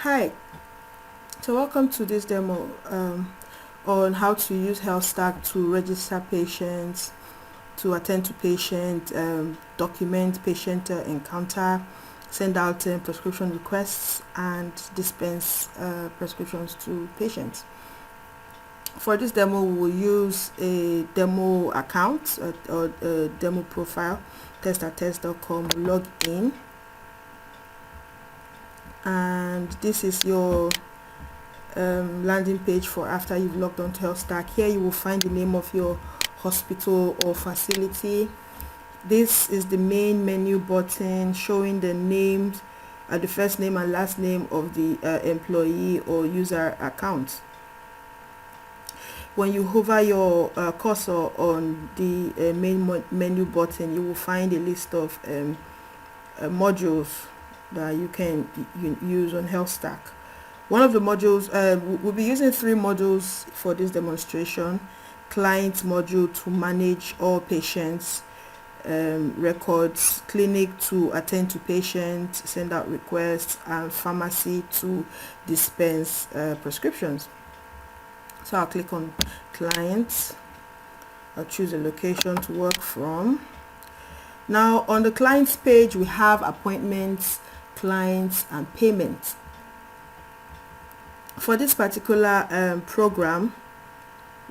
Hi, so welcome to this demo on how to use HealthStack to register patients, to attend to patient, document patient encounter, send out prescription requests, and dispense prescriptions to patients. For this demo, we will use a demo account or a demo profile, test@test.com, log in, and this is your landing page for after you've logged on to HealthStack. Here you will find the name of your hospital or facility. This is the main menu button showing the names, the first name and last name of the employee or user account. When you hover your cursor on the main menu button, you will find a list of modules that you can use on HealthStack. One of the modules, we'll be using 3 modules for this demonstration. Client module to manage all patients records, clinic to attend to patients, send out requests, and pharmacy to dispense prescriptions. So I'll click on clients. I'll choose a location to work from. Now on the clients page, we have appointments, clients, and payments. For this particular program,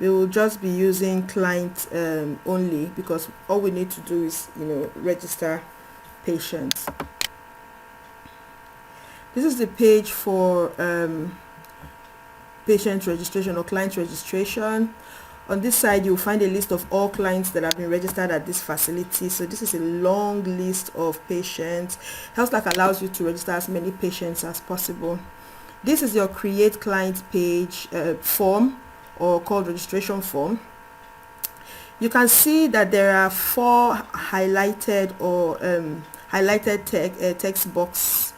we will just be using client only, because all we need to do is register patients. This is the page for patient registration or client registration. On this side, you'll find a list of all clients that have been registered at this facility. So this is a long list of patients. HealthStack allows you to register as many patients as possible. This is your create client page form, or called registration form. You can see that there are 4 highlighted or highlighted text boxes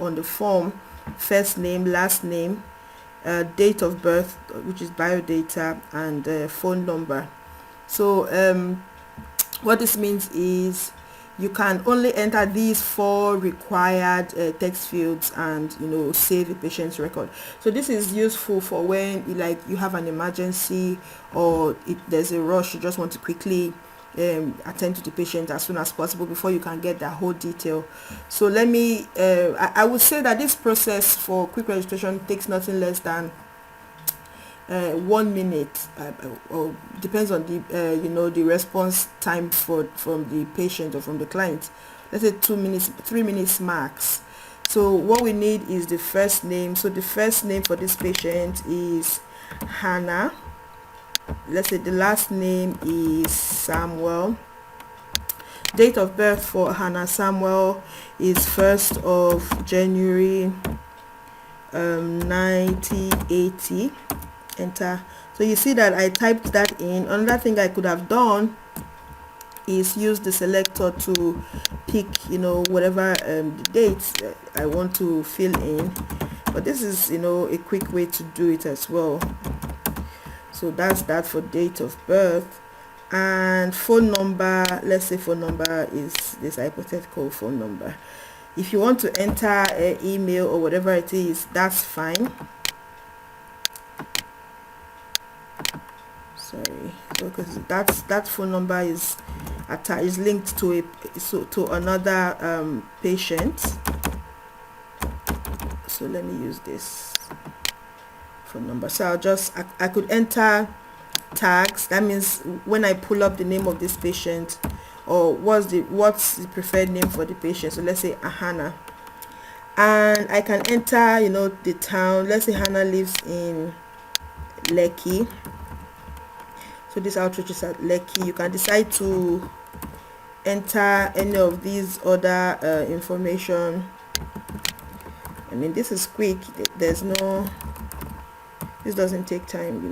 on the form: first name, last name, date of birth, which is biodata, and phone number. So what this means is you can only enter these 4 required text fields and save the patient's record. So this is useful for when you have an emergency, or there's a rush, you just want to quickly attend to the patient as soon as possible before you can get that whole detail. So let me I would say that this process for quick registration takes nothing less than 1 minute, or depends on the the response time from the patient or from the client. Let's say 2 minutes, 3 minutes max. So what we need is the first name. So the first name for this patient is Hannah. Let's say the last name is Samuel. Date of birth for Hannah Samuel is 1st of January 1980. Enter. So you see that I typed that in. Another thing I could have done is use the selector to pick whatever dates I want to fill in, but this is a quick way to do it as well. So that's that for date of birth. And phone number, let's say phone number is this hypothetical phone number. If you want to enter an email or whatever it is, that's fine. Sorry, because that phone number is linked to another patient. So let me use this phone number. So I could enter tags. That means when I pull up the name of this patient, or what's the preferred name for the patient. So let's say Hannah, and I can enter the town. Let's say Hannah lives in Lekki. So this outreach is at Lekki. You can decide to enter any of these other information. I mean, this is quick. This doesn't take time.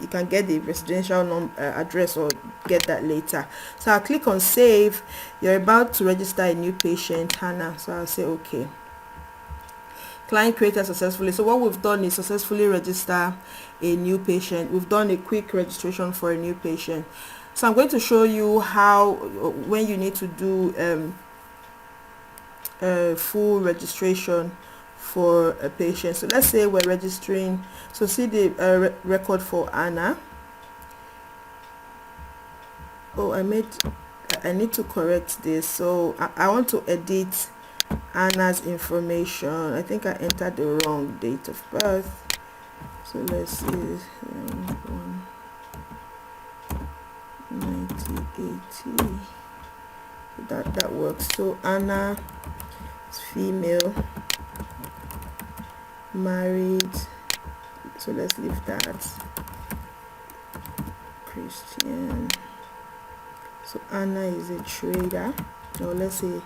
You can get the residential address or get that later. So I'll click on save. You're about to register a new patient, Hannah. So I'll say okay. Client created successfully. So what we've done is successfully register a new patient. We've done a quick registration for a new patient. So I'm going to show you how, when you need to do full registration for a patient. So let's say we're registering, so see the record for Anna. Oh, I need to correct this. So I want to edit Anna's information. I think I entered the wrong date of birth. So let's see, 1980. That works. So Anna is female, married. So let's leave that. Christian. So Anna is a trader. Or let's say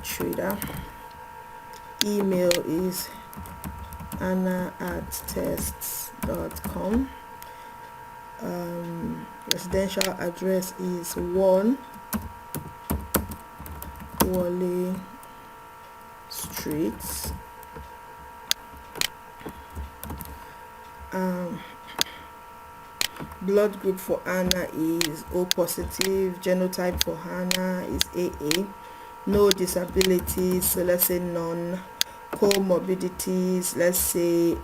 trader. Email is anna@tests.com. Residential address is 1 Wally Street. Blood group for Anna is O positive. Genotype for Hannah is AA. No disabilities, so let's say none. Comorbidities, let's say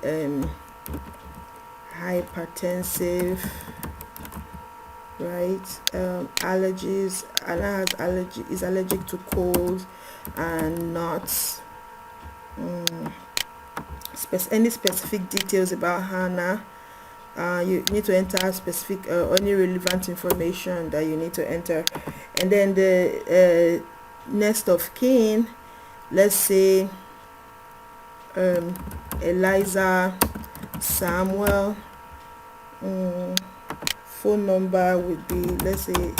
hypertensive, right? Allergies, Anna is allergic to cold and nuts. Any specific details about Hannah, you need to enter specific any relevant information that you need to enter. And then the next of kin, let's say Eliza Samuel. Phone number would be, let's say,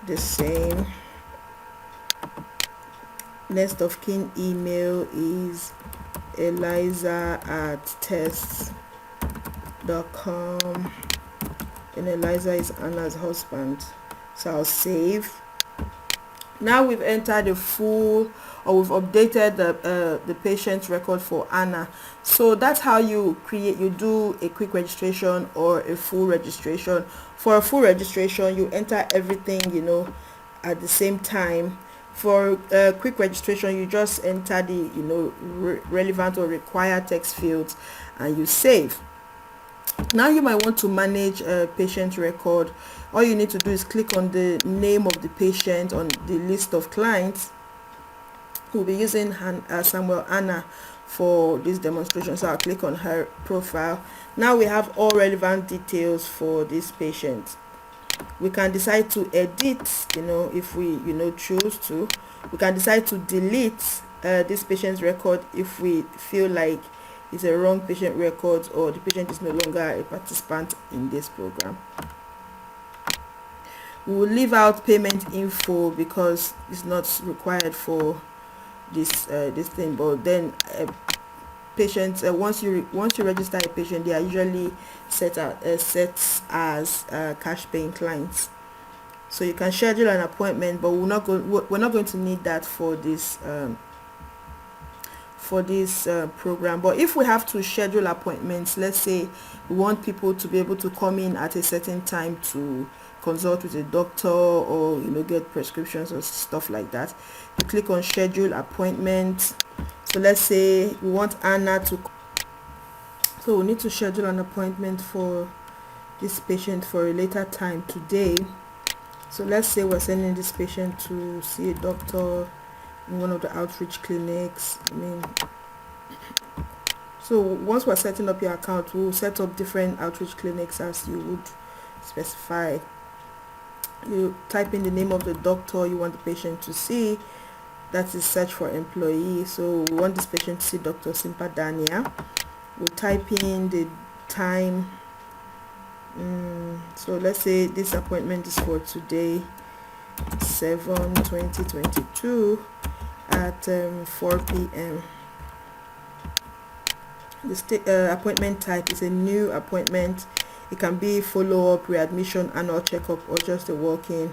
the same. Next of kin email is eliza@tests.com, and Eliza is Anna's husband. So I'll save. Now we've entered the full, or we've updated the patient's record for Anna. So that's how you do a quick registration or a full registration. For a full registration, you enter everything, at the same time. For quick registration, you just enter the, relevant or required text fields and you save. Now you might want to manage a patient record. All you need to do is click on the name of the patient on the list of clients. We'll be using Samuel Anna for this demonstration, so I'll click on her profile. Now we have all relevant details for this patient. We can decide to edit, if we choose to. We can decide to delete this patient's record if we feel like it's a wrong patient record or the patient is no longer a participant in this program. We will leave out payment info because it's not required for this thing. But then patients, once you register a patient, they are usually set as cash paying clients. So you can schedule an appointment, but we're not going to need that for this program. But if we have to schedule appointments, let's say we want people to be able to come in at a certain time to consult with a doctor or get prescriptions or stuff like that, you click on schedule appointment. So let's say we want Anna to, so we need to schedule an appointment for this patient for a later time today. So let's say we're sending this patient to see a doctor in one of the outreach clinics. So once we're setting up your account, we'll set up different outreach clinics as you would specify. You type in the name of the doctor you want the patient to see. That is search for employee. So we want this patient to see Dr. Simpadania. We'll type in the time. So let's say this appointment is for today, 7/2022 at 4 p.m. The appointment type is a new appointment. It can be follow-up, readmission, annual checkup, or just a walk-in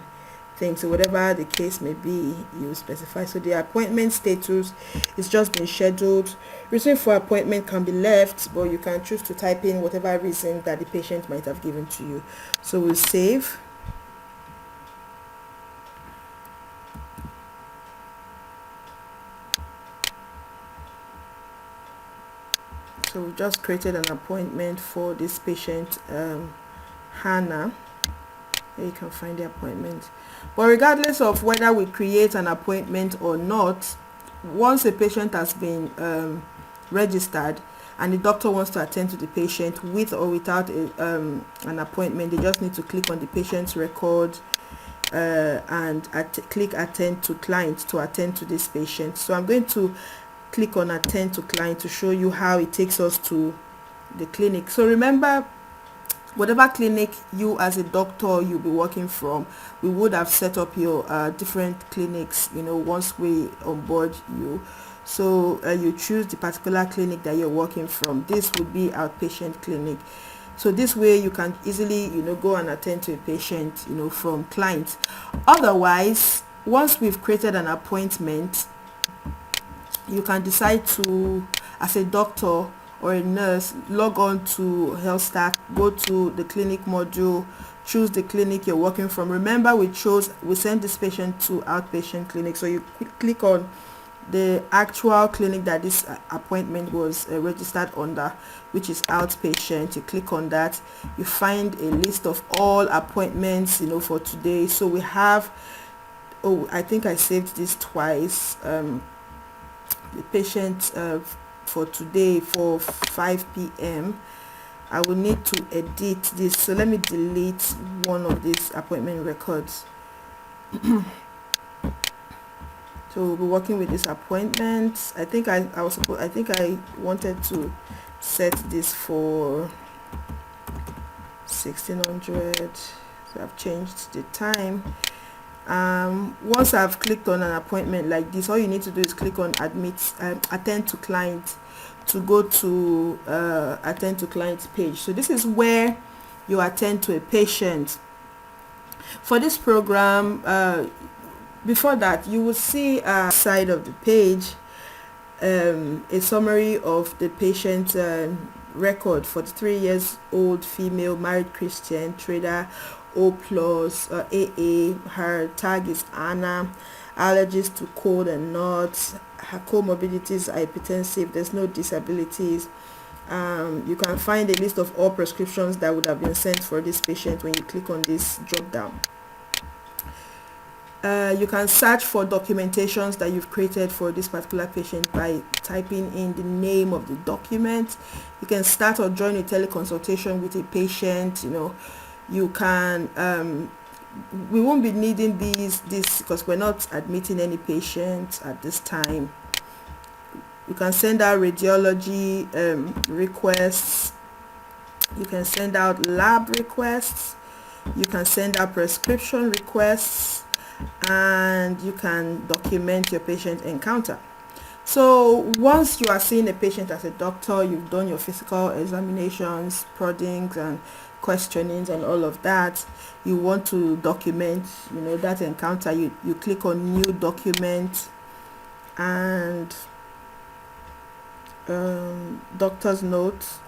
thing. So whatever the case may be, you specify. So the appointment status is just been scheduled. Reason for appointment can be left, but you can choose to type in whatever reason that the patient might have given to you. So we'll save. we've just created an appointment for this patient, Hannah. Here you can find the appointment. But regardless of whether we create an appointment or not, once a patient has been registered and the doctor wants to attend to the patient with or without an appointment, they just need to click on the patient's record and click attend to client to attend to this patient. So I'm going to click on attend to client to show you how it takes us to the clinic. So remember, whatever clinic you as a doctor you'll be working from, we would have set up your different clinics, once we onboard you. So you choose the particular clinic that you're working from. This would be outpatient clinic. So this way you can easily go and attend to a patient from clients. Otherwise, once we've created an appointment, you can decide to, as a doctor or a nurse, log on to HealthStack, go to the clinic module, choose the clinic you're working from. Remember, we sent this patient to outpatient clinic, so you click on the actual clinic that this appointment was registered under, which is outpatient. You click on that, you find a list of all appointments for today. So we have, I think I saved this twice, the patient for today for 5 p.m. I will need to edit this, so let me delete one of these appointment records. So we'll be working with this appointment. I think I wanted to set this for 1600, so I've changed the time. Once I've clicked on an appointment like this, all you need to do is click on attend to client to go to attend to client page. So this is where you attend to a patient. For this program, before that, you will see side of the page a summary of the patient record. 43 years old female, married Christian, trader, O plus, AA. Her tag is Anna. Allergies to cold and nuts. Her comorbidities are hypertensive. There's no disabilities. You can find a list of all prescriptions that would have been sent for this patient when you click on this drop down. You can search for documentations that you've created for this particular patient by typing in the name of the document. You can start or join a teleconsultation with a patient. You can we won't be needing this because we're not admitting any patients at this time. You can send out radiology requests. You can send out lab requests. You can send out prescription requests, and you can document your patient encounter. So once you are seeing a patient as a doctor, you've done your physical examinations, proddings and questionings and all of that, you want to document that encounter. You click on new document and doctor's note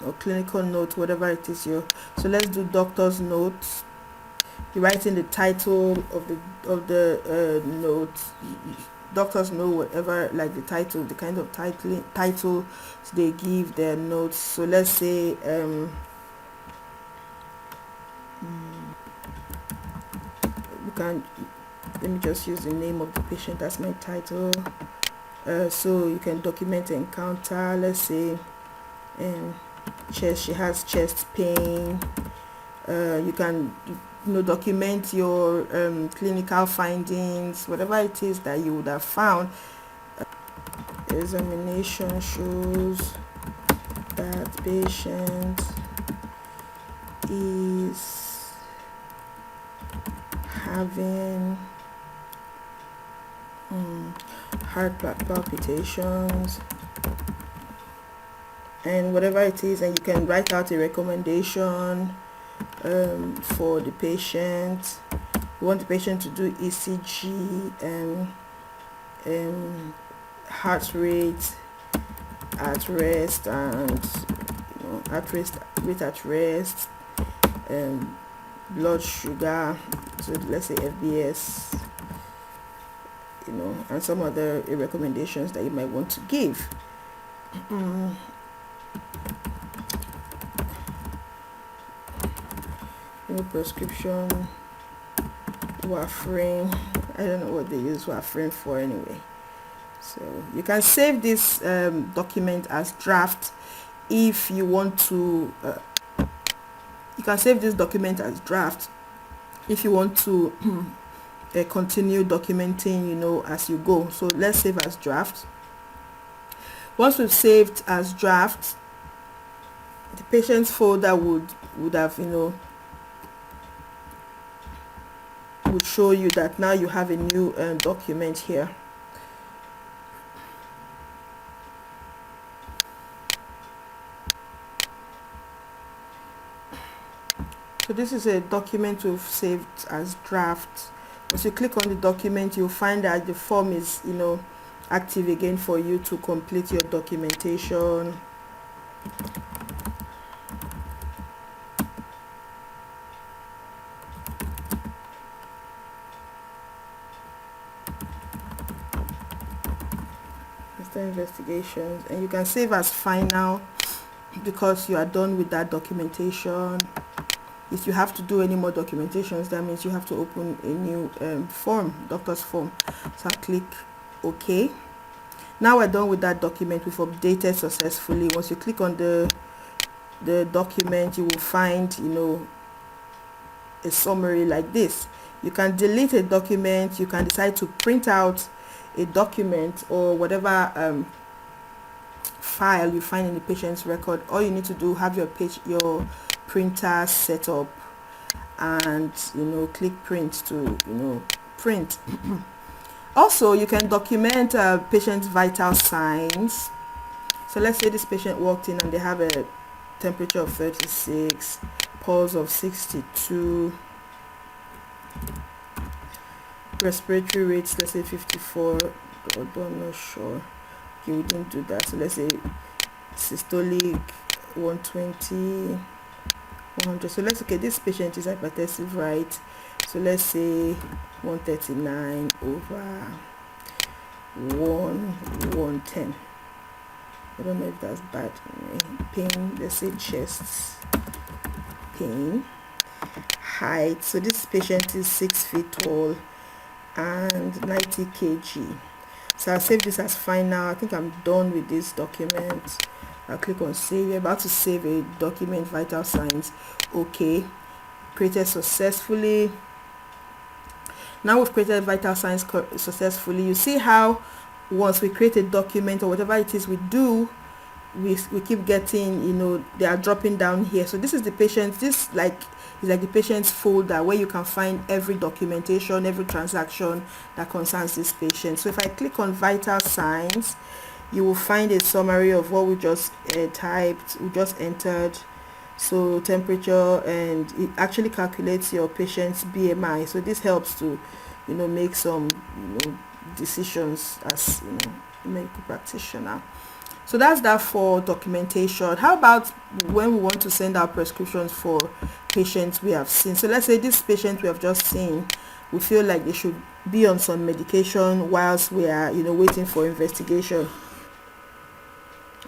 or clinical note, whatever it is. So let's do doctor's note. You write in the title of the note, doctors know whatever, like the title, the kind of title they give their notes. So let's say let me just use the name of the patient as my title. So you can document encounter. Let's say she has chest pain. You can document your clinical findings, whatever it is that you would have found. Examination shows that patient is having heart palpitations and whatever it is, and you can write out a recommendation for the patient. You want the patient to do ECG and heart rate at rest, and rate at rest, blood sugar, so let's say FBS, and some other recommendations that you might want to give. new prescription warfarin. I don't know what they use warfarin for anyway. So you can save this document as draft if you want to. You can save this document as draft if you want to continue documenting, as you go. So let's save as draft. Once we've saved as draft, the patient's folder would have, would show you that now you have a new document here. So this is a document we've saved as draft. Once you click on the document, you'll find that the form is, active again for you to complete your documentation. Investigations, and you can save as final because you are done with that documentation. If you have to do any more documentations, that means you have to open a new form, doctor's form. So I'll click OK. Now we're done with that document. We've updated successfully. Once you click on the document, you will find a summary like this. You can delete a document. You can decide to print out a document or whatever file you find in the patient's record. All you need to do, have your printer set up and click print to print. Also, you can document patient's vital signs. So let's say this patient walked in and they have a temperature of 36, pulse of 62, respiratory rates, let's say 54, although I'm not sure. Okay, we didn't do that. So let's say systolic 120, 100. So let's, okay, this patient is hypertensive, right? So let's say 139 over 110. I don't know if that's bad. Pain, let's say chest pain. Height, so this patient is 6 feet tall and 90 kg. So I'll save this as final. I think I'm done with this document. I'll click on save. You're about to save a document, vital signs. Okay, created successfully. Now we've created vital signs successfully. You see how once we create a document or whatever it is we do, we keep getting, they are dropping down here. So this is the patient, this is like the patient's folder where you can find every documentation, every transaction that concerns this patient. So if I click on vital signs, you will find a summary of what we just typed, we just entered. So temperature, and it actually calculates your patient's BMI. So this helps to make some decisions as a medical practitioner. So that's that for documentation. How about when we want to send out prescriptions for patients we have seen? So let's say this patient we have just seen, we feel like they should be on some medication whilst we are waiting for investigation.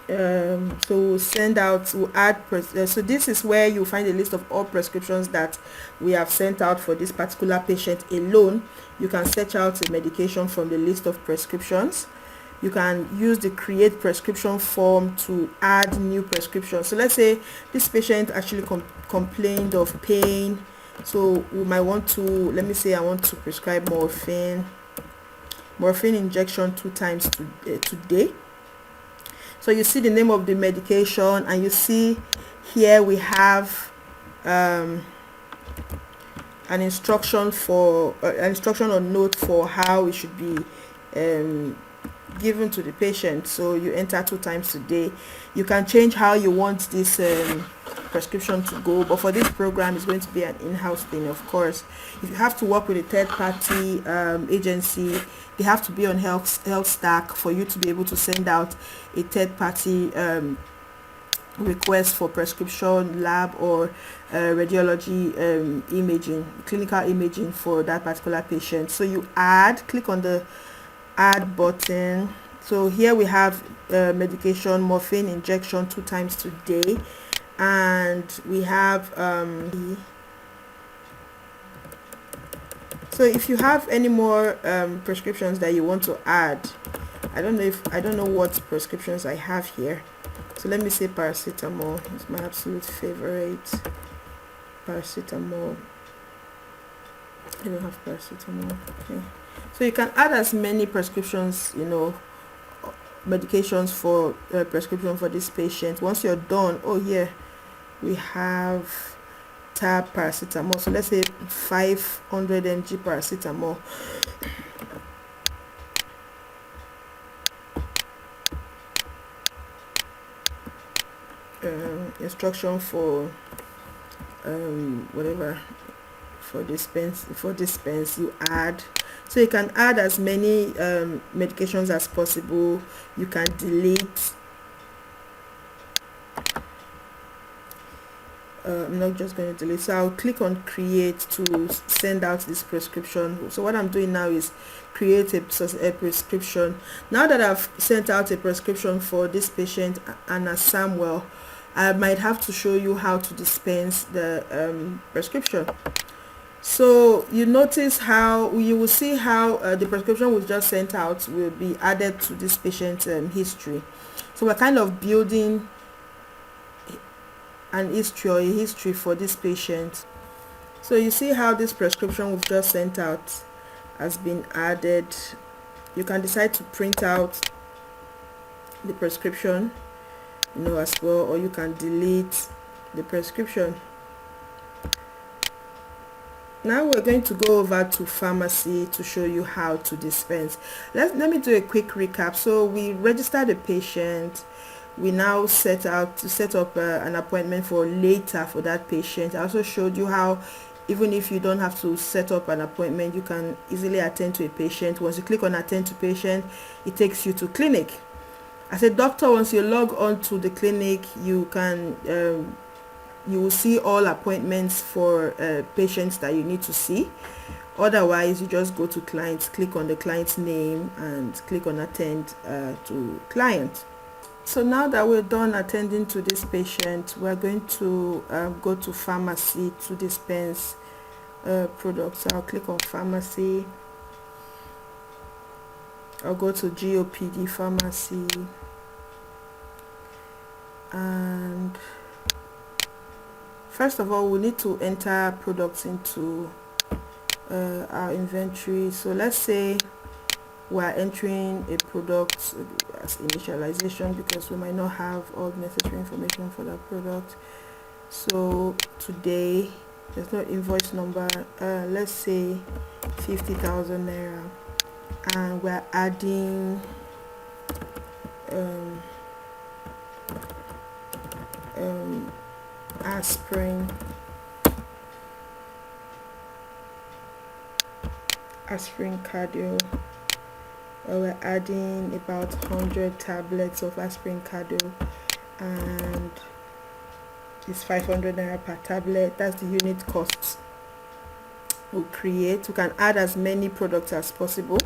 So we'll send out, we'll add so this is where you find a list of all prescriptions that we have sent out for this particular patient alone. You can search out a medication from the list of prescriptions. You can use the create prescription form to add new prescriptions. So let's say this patient actually complained of pain, so we might want to, let me say I want to prescribe morphine injection 2 times today. So you see the name of the medication, and you see here we have an instruction or note for how it should be given to the patient. So you enter 2 times today. You can change how you want this prescription to go, but for this program it's going to be an in-house thing. Of course, if you have to work with a third-party agency, they have to be on health stack for you to be able to send out a third-party request for prescription, lab or radiology imaging, clinical imaging for that particular patient. So you click on the add button. So here we have medication, morphine injection 2 times today, and we have So if you have any more prescriptions that you want to add, I don't know what prescriptions I have here. So let me say paracetamol. It's my absolute favorite. Paracetamol. I don't have paracetamol. Okay. So you can add as many prescriptions, medications for prescription for this patient. Once you're done, oh yeah, we have tab paracetamol. So let's say 500 mg paracetamol. Instruction for whatever for dispense you add. So you can add as many medications as possible. You can delete. I'm not just going to delete, so I'll click on create to send out this prescription. So what I'm doing now is create a prescription. Now that I've sent out a prescription for this patient, Anna Samuel, I might have to show you how to dispense the prescription. So you notice how you will see how the prescription was just sent out will be added to this patient's history. So we're kind of building an history or a history for this patient. So you see how this prescription we've just sent out has been added. You can decide to print out the prescription, as well, or you can delete the prescription. Now we're going to go over to pharmacy to show you how to dispense. Let me do a quick recap. So we registered a patient. We now set up an appointment for later for that patient. I also showed you how even if you don't have to set up an appointment, you can easily attend to a patient. Once you click on attend to patient, it takes you to clinic. As a doctor, once you log on to the clinic, you can you will see all appointments for patients that you need to see. Otherwise, you just go to clients, click on the client's name and click on attend to client. So now that we're done attending to this patient, we're going to go to pharmacy to dispense products. So I'll click on pharmacy. I'll go to GOPD pharmacy, and first of all we need to enter products into our inventory. So let's say we're entering a product as initialization because we might not have all the necessary information for that product. So today there's no invoice number, let's say 50,000 naira, and we're adding aspirin cardio. We're adding about 100 tablets of aspirin cardio, and it's 500 naira per tablet. That's the unit cost. We'll create. We can add as many products as possible.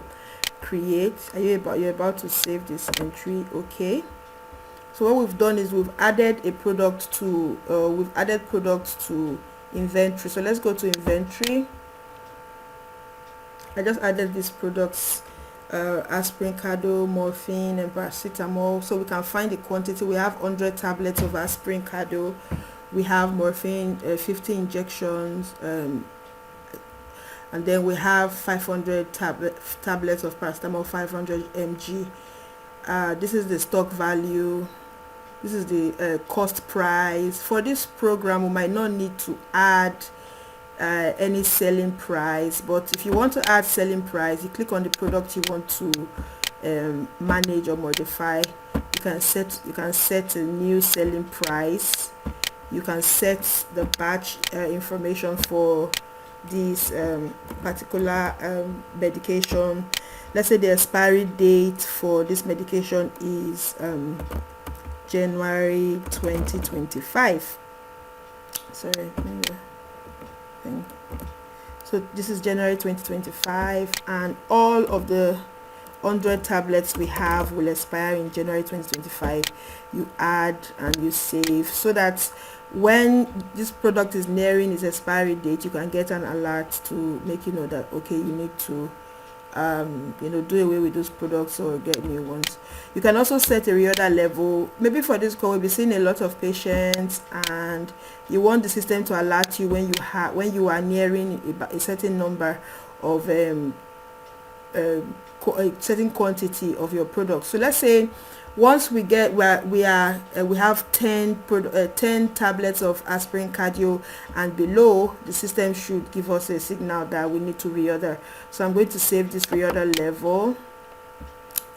Create. You're about to save this entry. Okay. So what we've done is we've added products to inventory. So let's go to inventory. I just added these products, aspirin cardio, morphine and paracetamol, so we can find the quantity. We have 100 tablets of aspirin cardio, we have morphine 50 injections, and then we have 500 tablets of paracetamol, 500 mg. This is the stock value. This is the cost price. For this program we might not need to add any selling price, but if you want to add selling price, you click on the product you want to manage or modify. You can set a new selling price. You can set the batch information for this particular medication. Let's say the expiry date for this medication is January 2025. Sorry, so this is January 2025, and all of the 100 tablets we have will expire in January 2025. You add and you save, so that when this product is nearing its expiry date, you can get an alert to make you know that, okay, you need to do away with those products or get new ones. You can also set a reorder level. Maybe for this call, we'll be seeing a lot of patients, and you want the system to alert you when you are nearing a certain number of a certain quantity of your product. So let's say once we get where we have 10 tablets of aspirin cardio and below, the system should give us a signal that we need to reorder. So I'm going to save this reorder level,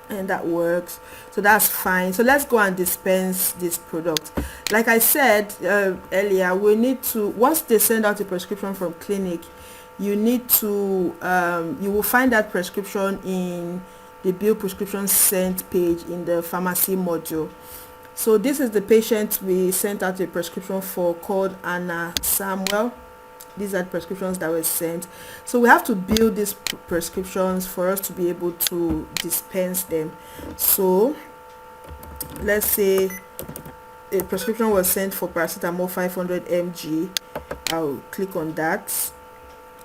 and that works, so that's fine. So let's go and dispense this product. Like I said earlier, we need to, once they send out a prescription from clinic, you need to you will find that prescription in the bill prescription sent page in the pharmacy module. So this is the patient we sent out a prescription for, called Anna Samuel. These are the prescriptions that were sent. So we have to build these prescriptions for us to be able to dispense them. So let's say a prescription was sent for paracetamol 500 mg. I'll click on that.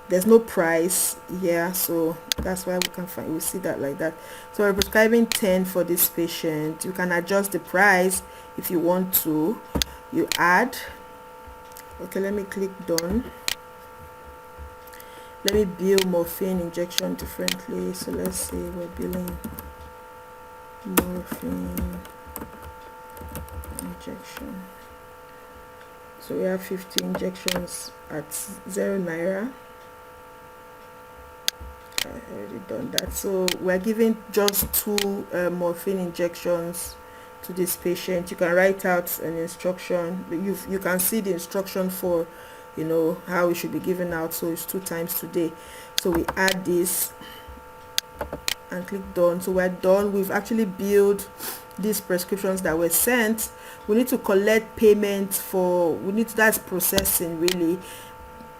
There's no price here, so that's why we see that like that. So we're prescribing 10 for this patient. You can adjust the price if you want to. You add. Okay, let me click done. Let me bill morphine injection differently. So let's say we're billing morphine injection. So we have 50 injections at 0 naira. I already done that. So we're giving just 2 morphine injections to this patient. You can write out an instruction. You can see the instruction for how it should be given out. So it's 2 times today. So we add this and click done. So we're done. We've actually billed these prescriptions that were sent. We need to collect payment that's processing really.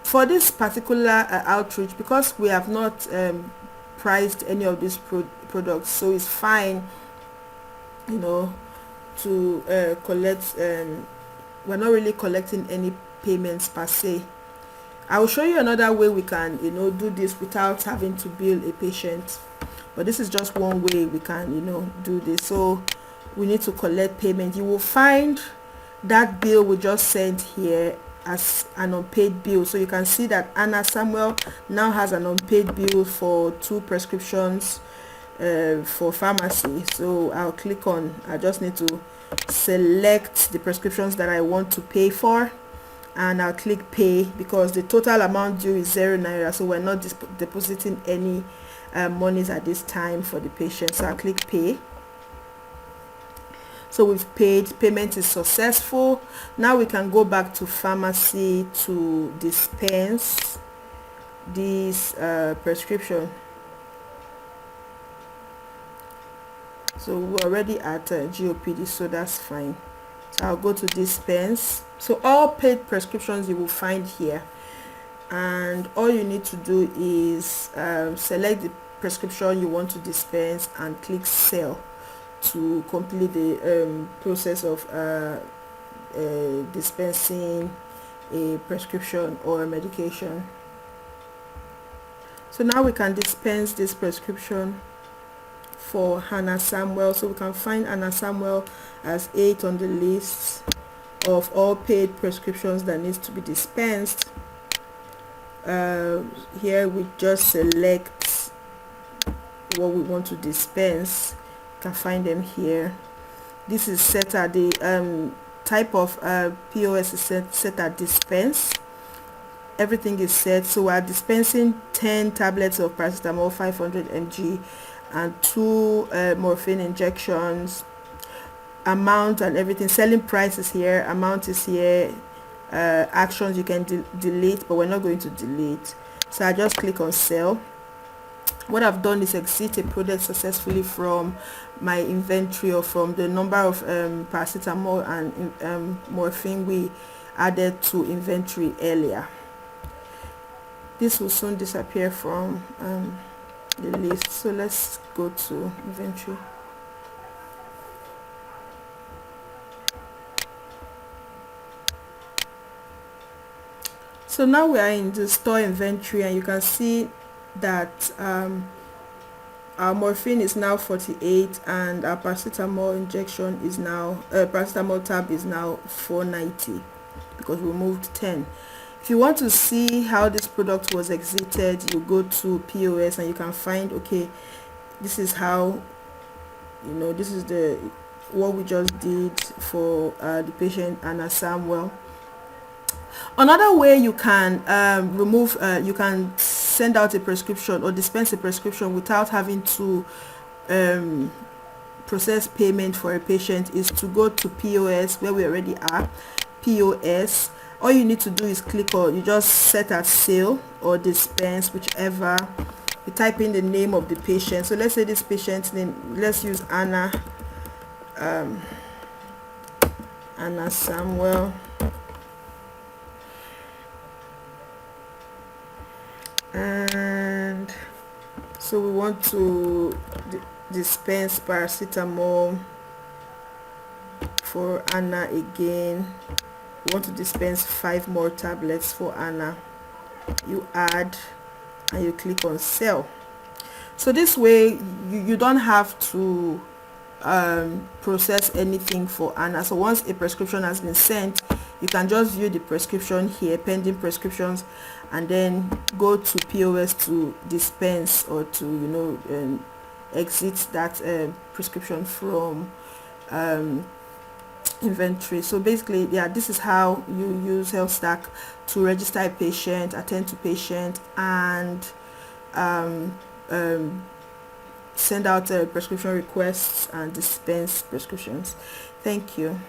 For this particular outreach, because we have not priced any of these products, so it's fine to collect. We're not really collecting any payments per se. I will show you another way we can do this without having to bill a patient, but this is just one way we can do this. So we need to collect payment. You will find that bill we just sent here as an unpaid bill. So you can see that Anna Samuel now has an unpaid bill for 2 prescriptions for pharmacy. So I just need to select the prescriptions that I want to pay for, and I'll click pay, because the total amount due is 0 naira, so we're not depositing any monies at this time for the patient. So I'll click pay. So we've paid, payment is successful. Now we can go back to pharmacy to dispense this prescription. So we're already at GOPD, so that's fine. So I'll go to dispense. So all paid prescriptions you will find here, and all you need to do is select the prescription you want to dispense and click sell to complete the process of dispensing a prescription or a medication. So now we can dispense this prescription for Hannah Samuel. So we can find Hannah Samuel as 8 on the list of all paid prescriptions that needs to be dispensed. Here we just select what we want to dispense. You can find them here. This is set at the type of POS is set at dispense. Everything is set. So we are dispensing 10 tablets of paracetamol 500 mg and 2 morphine injections. Amount and everything, selling price is here, amount is here, actions you can delete, but we're not going to delete. So I just click on sell. What I've done is exit a product successfully from my inventory, or from the number of paracetamol and morphine we added to inventory earlier. This will soon disappear from the list. So let's go to inventory. So now we are in the store inventory, and you can see that our morphine is now 48, and our paracetamol injection is now paracetamol tab is now 490 because we moved 10. If you want to see how this product was exited, you go to POS and you can find, okay, this is how, this is the what we just did for the patient Anna Samuel. Another way you can you can send out a prescription or dispense a prescription without having to process payment for a patient is to go to POS, where we already are. POS, all you need to do is click on, you just set as sale or dispense, whichever. You type in the name of the patient. So let's say this patient's name, let's use Anna Samuel. And so we want to dispense paracetamol for Anna again. We want to dispense 5 more tablets for Anna. You add and you click on sell. So this way you don't have to process anything for Anna. So once a prescription has been sent, you can just view the prescription here, pending prescriptions, and then go to POS to dispense or to exit that prescription from inventory. So basically, yeah, this is how you use HealthStack to register a patient, attend to patient, and send out prescription requests and dispense prescriptions. Thank you.